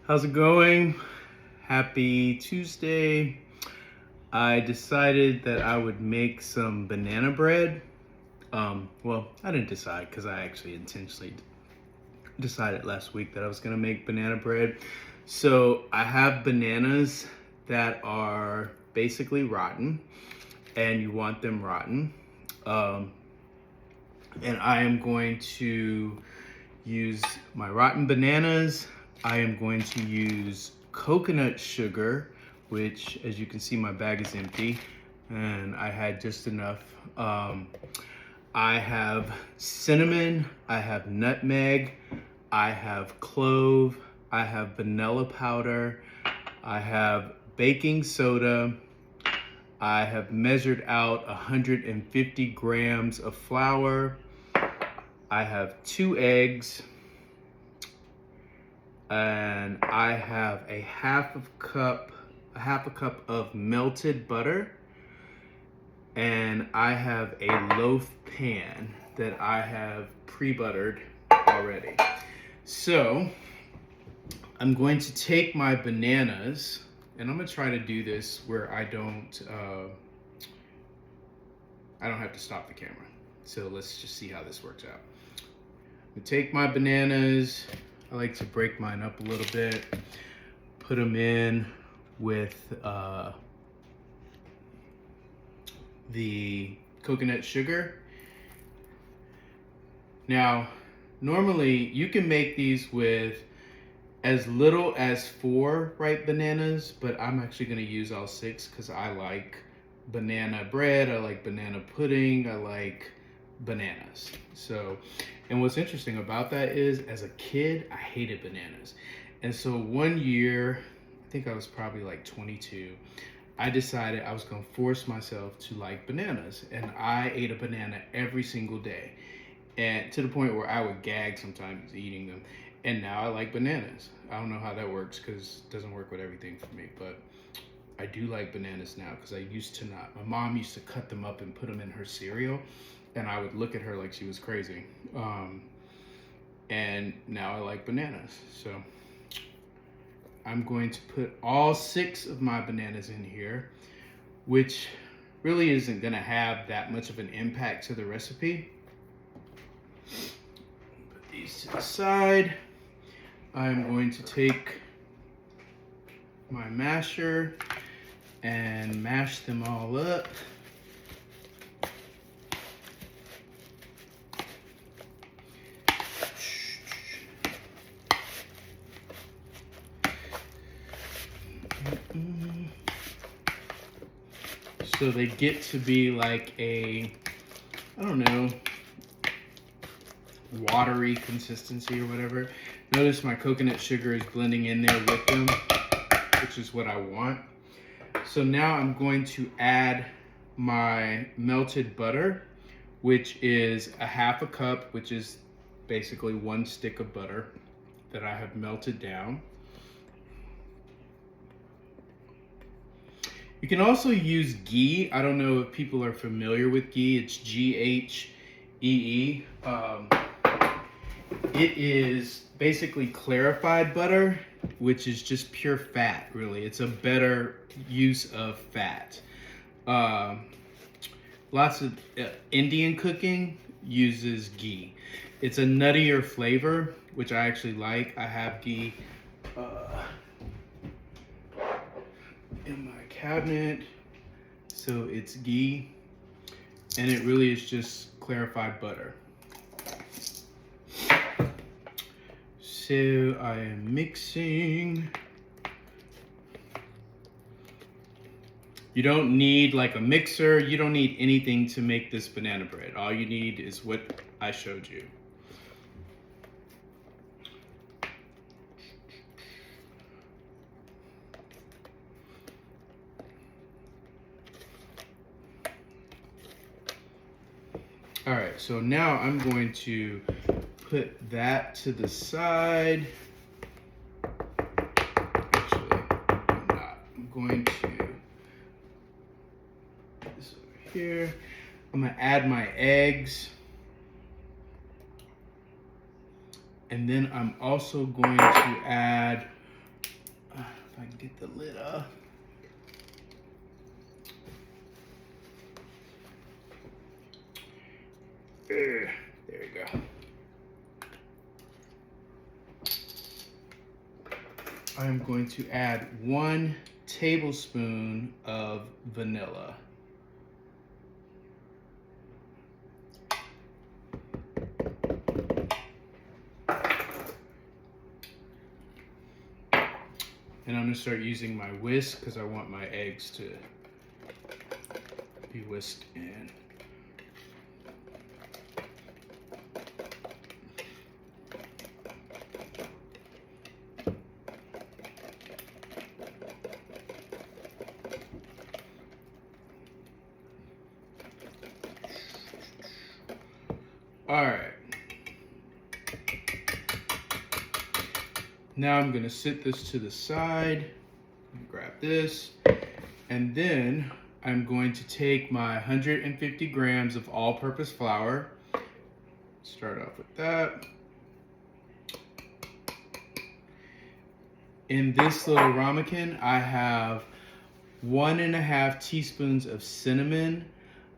How's it going? Happy Tuesday. I decided that I would make some banana bread. Well, I didn't decide because I actually intentionally decided last week that I was gonna make banana bread. So I have bananas that are basically rotten, and you want them rotten. Um, and I am going to use my rotten bananas. I am going to use coconut sugar, which, as you can see, my bag is empty and I had just enough. I have cinnamon, I have nutmeg, I have clove, I have vanilla powder, I have baking soda, I have measured out 150 grams of flour, I have 2 eggs, and I have a half a cup of melted butter, and I have a loaf pan that I have pre-buttered already. So I'm going to take my bananas, and I'm gonna try to do this where I don't have to stop the camera. So let's just see how this works out. I'm gonna take my bananas. I like to break mine up a little bit, put them in with the coconut sugar. Now, normally you can make these with as little as 4 ripe bananas, but I'm actually gonna use all 6 because I like banana bread, I like banana pudding, I like bananas. So, and what's interesting about that is, as a kid, I hated bananas. And so one year, I think I was probably like 22, I decided I was gonna force myself to like bananas. And I ate a banana every single day. And to the point where I would gag sometimes eating them. And now I like bananas. I don't know how that works because it doesn't work with everything for me, but I do like bananas now because I used to not. My mom used to cut them up and put them in her cereal, and I would look at her like she was crazy. And now I like bananas. So I'm going to put all 6 of my bananas in here, which really isn't gonna have that much of an impact to the recipe. Put these to the side. I'm going to take my masher and mash them all up. So they get to be like a, I don't know, watery consistency or whatever. Notice my coconut sugar is blending in there with them, which is what I want. So now I'm going to add my melted butter, which is a half a cup, which is basically 1 stick of butter that I have melted down. You can also use ghee. I don't know if people are familiar with ghee. It's Ghee. It is basically clarified butter, which is just pure fat, really. It's a better use of fat. Lots of Indian cooking uses ghee. It's a nuttier flavor, which I actually like. I have ghee in my cabinet, so it's ghee, and it really is just clarified butter. So I am mixing. You don't need like a mixer, you don't need anything to make this banana bread. All you need is what I showed you. All right, so now I'm going to put that to the side. Actually, I'm not. I'm going to put this over here. I'm gonna add my eggs. And then I'm also going to add If I can get the lid off. There you go. I'm going to add 1 tablespoon of vanilla. And I'm going to start using my whisk because I want my eggs to be whisked in. All right. Now I'm gonna sit this to the side, grab this, and then I'm going to take my 150 grams of all-purpose flour. Start off with that. In this little ramekin, I have 1.5 teaspoons of cinnamon.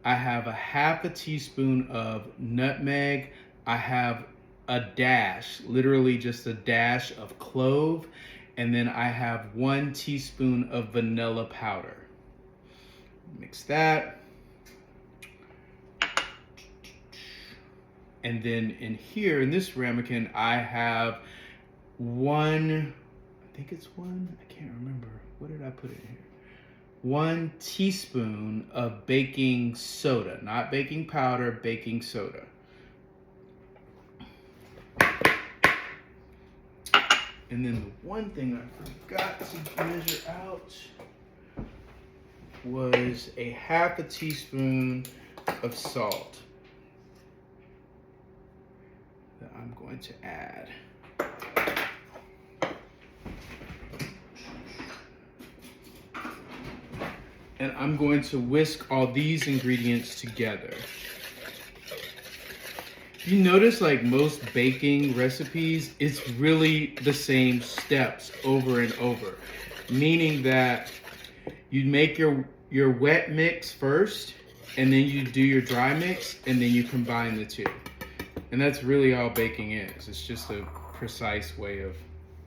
I have a 1/2 teaspoon of nutmeg. I have a dash, literally just a dash of clove. And then I have 1 teaspoon of vanilla powder. Mix that. And then in here, in this ramekin, I have 1, I think it's 1, I can't remember. What did I put in here? 1 teaspoon of baking soda, not baking powder, baking soda. And then the one thing I forgot to measure out was a 1/2 teaspoon of salt that I'm going to add. And I'm going to whisk all these ingredients together. You notice, like most baking recipes, it's really the same steps over and over. Meaning that you make your wet mix first, and then you do your dry mix, and then you combine the two. And that's really all baking is. It's just a precise way of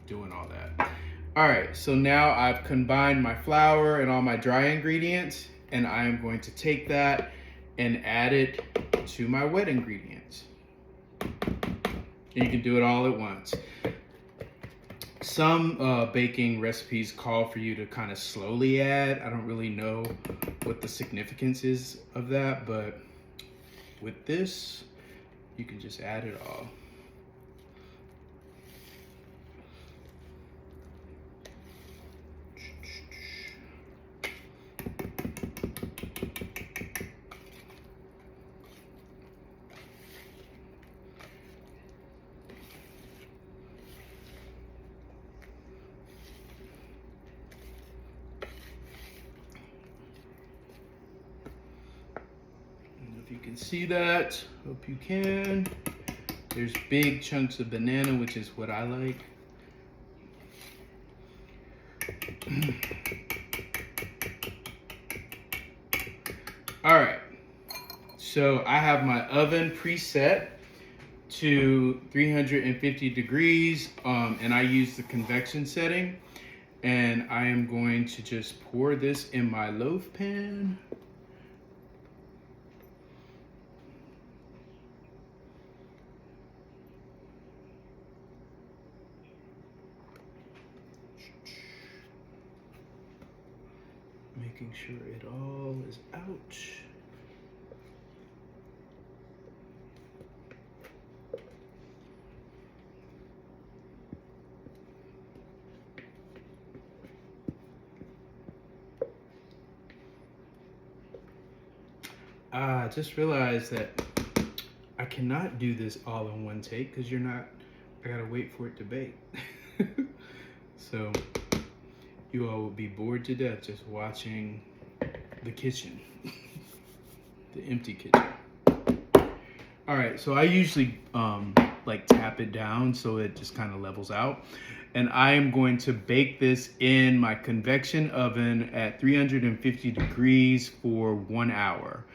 doing all that. All right, so now I've combined my flour and all my dry ingredients, and I am going to take that and add it to my wet ingredients. And you can do it all at once. Some baking recipes call for you to kind of slowly add. I don't really know what the significance is of that, but with this, you can just add it all. You can see that, hope you can. There's big chunks of banana, which is what I like. All right, so I have my oven preset to 350 degrees, and I use the convection setting. And I am going to just pour this in my loaf pan. Making sure it all is out. I just realized that I cannot do this all in one take because I gotta wait for it to bake. So you all will be bored to death just watching the kitchen, the empty kitchen. All right, so I usually like tap it down so it just kind of levels out. And I am going to bake this in my convection oven at 350 degrees for 1 hour.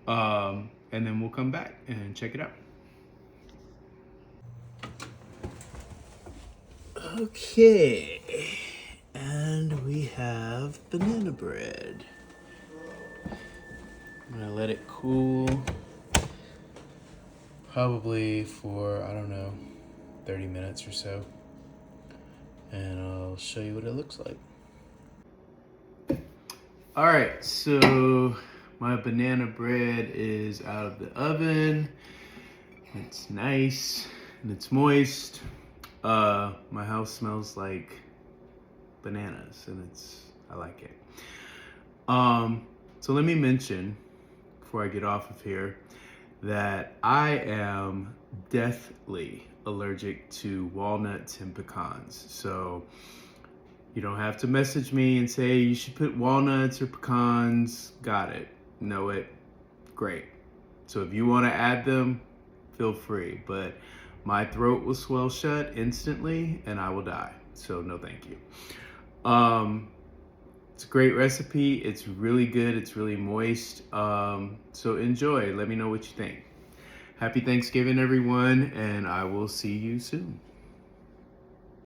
And then we'll come back and check it out. Okay, and we have banana bread. I'm gonna let it cool probably for, I don't know, 30 minutes or so. And I'll show you what it looks like. All right, so my banana bread is out of the oven. It's nice and it's moist. My house smells like bananas and I like it. So let me mention before I get off of here that I am deathly allergic to walnuts and pecans. So you don't have to message me and say you should put walnuts or pecans. Got it. Know it. Great. So if you want to add them, feel free. But my throat will swell shut instantly and I will die. So no thank you. It's a great recipe. It's really good. It's really moist. So enjoy. Let me know what you think. Happy Thanksgiving, everyone, and I will see you soon.